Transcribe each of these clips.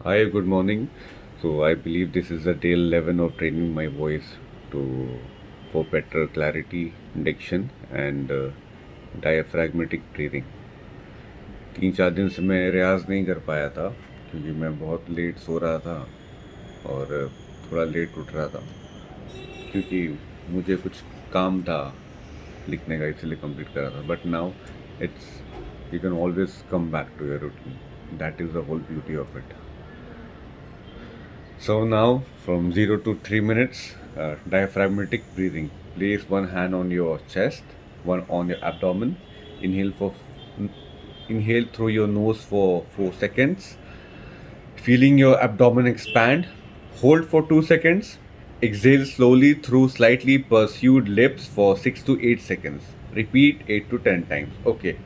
Hi, good morning. So I believe this is the day 11 of training my voice to for better clarity, diction and diaphragmatic breathing. 3-4 दिन से मैं रियाज नहीं कर पाया था क्योंकि मैं बहुत लेट सो रहा था और थोड़ा लेट उठ रहा था क्योंकि मुझे कुछ काम था लिखने का इसलिए कंप्लीट कर रहा था but now it's you can always come back to your routine that is the whole beauty of it. So now, from 0 to 3 minutes, diaphragmatic breathing. Place one hand on your chest, one on your abdomen. Inhale for inhale through your nose for 4 seconds, feeling your abdomen expand. Hold for 2 seconds. Exhale slowly through slightly pursued lips for 6 to 8 seconds. Repeat 8 to 10 times. Okay.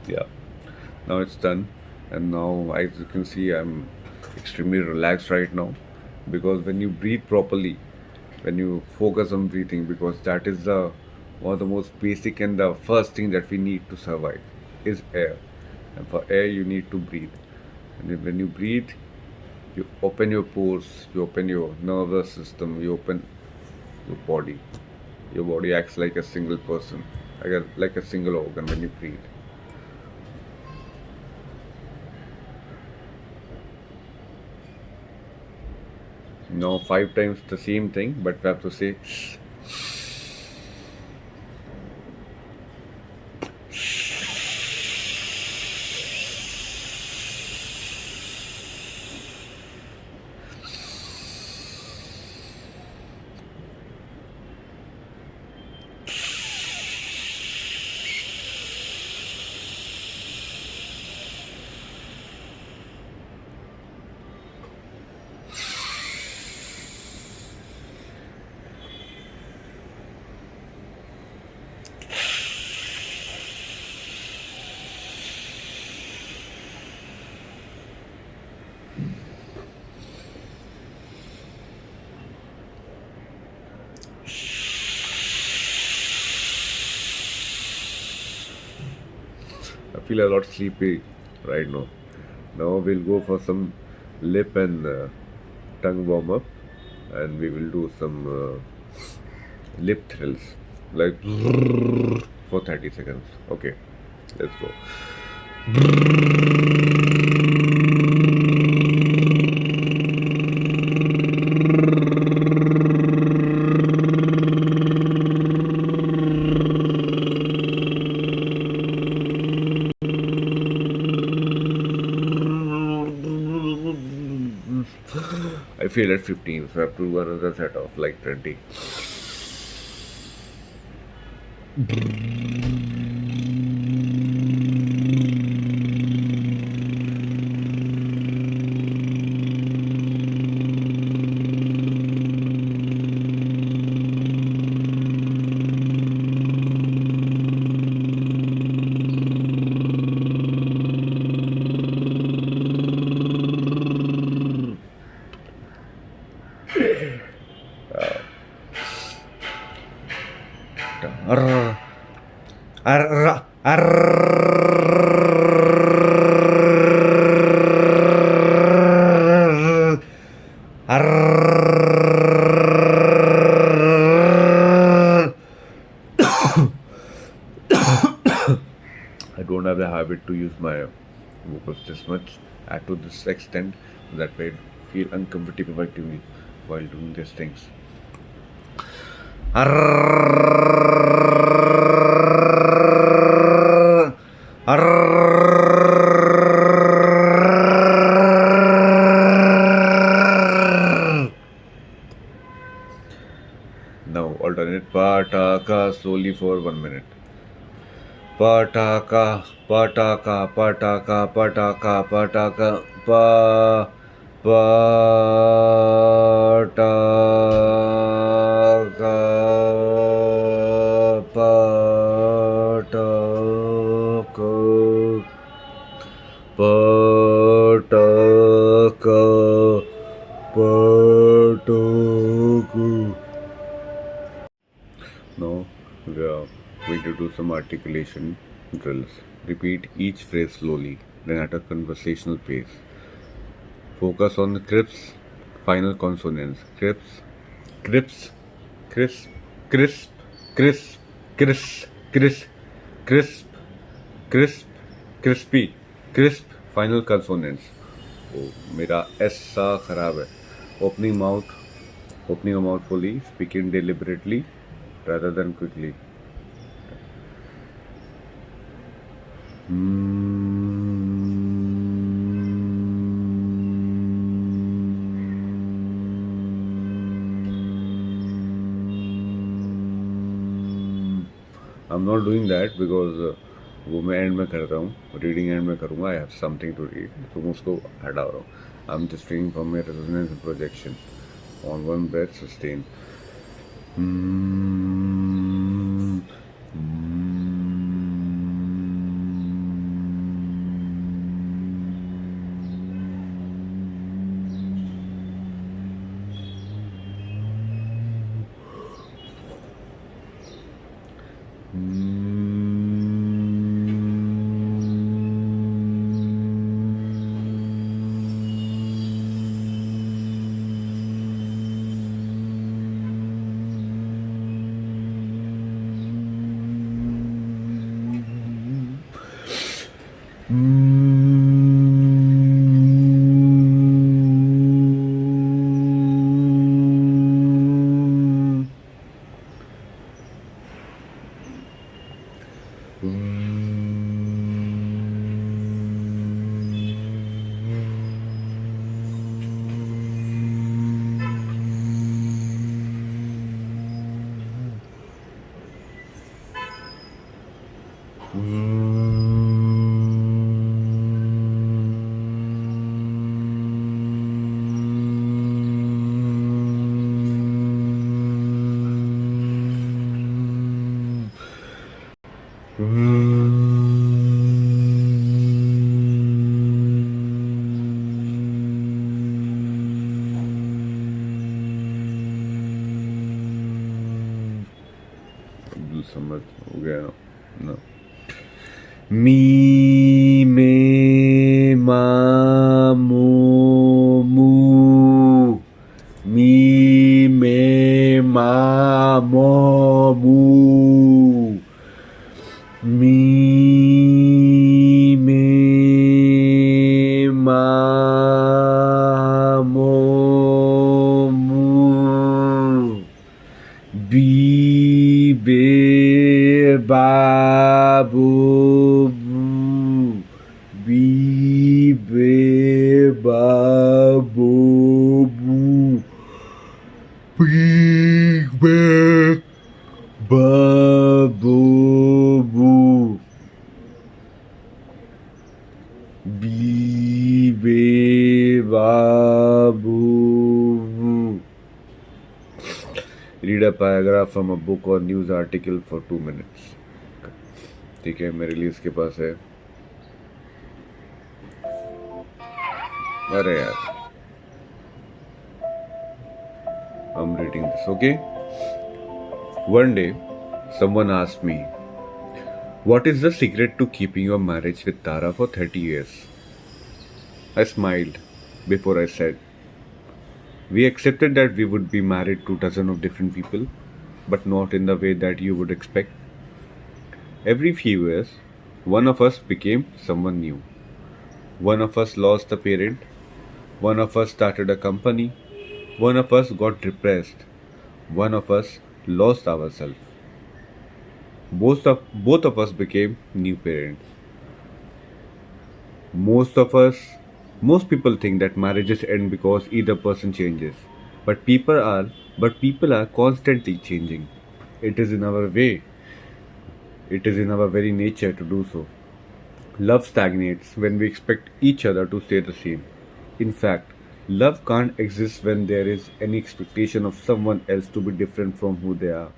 Yeah. Now it's done, and now as you can see, I'm extremely relaxed right now because when you breathe properly, when you focus on breathing, because that is the one of the most basic and the first thing that we need to survive is air, and for air you need to breathe. And then when you breathe, you open your pores, you open your nervous system, you open your body. Your body acts like a single person, like a single organ when you breathe. Now 5 times the same thing, but we have to say I feel a lot sleepy right now. Now we'll go for some lip and tongue warm up, and we will do some lip thrills like for 30 seconds. Okay, let's go. I feel at 15, so I have to do another set of like 20. like to use my vocals this much, at to this extent, that way I feel uncomfortable while doing these things. Now alternate pataka slowly for 1 minute. Pataka, pataka, pataka, pataka, pataka, pataka, pataka, pataka, pataka. Now we are going to do some articulation drills. Repeat each phrase slowly, then at a conversational pace. Focus on the crisp final consonants. Crisp, crisp, crisp, crisp, crisp, crisp, crisp, crisp, crispy, crisp final consonants. Oh, मेरा S सा खराब है. Opening mouth, opening your mouth fully, speaking deliberately rather than quickly. I'm not doing that because वो मैं and में करता हूँ, reading and में करूँगा. I have something to read, तो मैं उसको हटा रहा हूँ. I am just reading from my resonance and projection on one breath sustain. समझ हो गया ना. मी मे मा मो मू. मी मे मा मो मू. मी मे मा मो मू. बी बे बाबू. बी बे बाबू. बी बे बाबू. बी बे बाबू. Read a paragraph from a book or news article for 2 minutes. ठीक है, मेरे लिए इसके पास है. अरे यार, I'm reading this, okay? One day, someone asked me, what is the secret to keeping your marriage with Tara for 30 years? I smiled before I said, we accepted that we would be married to dozens of different people, but not in the way that you would expect. Every few years, One of us became someone new. One of us lost a parent. One of us started a company. One of us got depressed. One of us lost ourselves. Both of us became new parents. Most of us, most people think that marriages end because either person changes. But people are constantly changing. It is in our way. It is in our very nature to do so. Love stagnates when we expect each other to stay the same. In fact, love can't exist when there is any expectation of someone else to be different from who they are.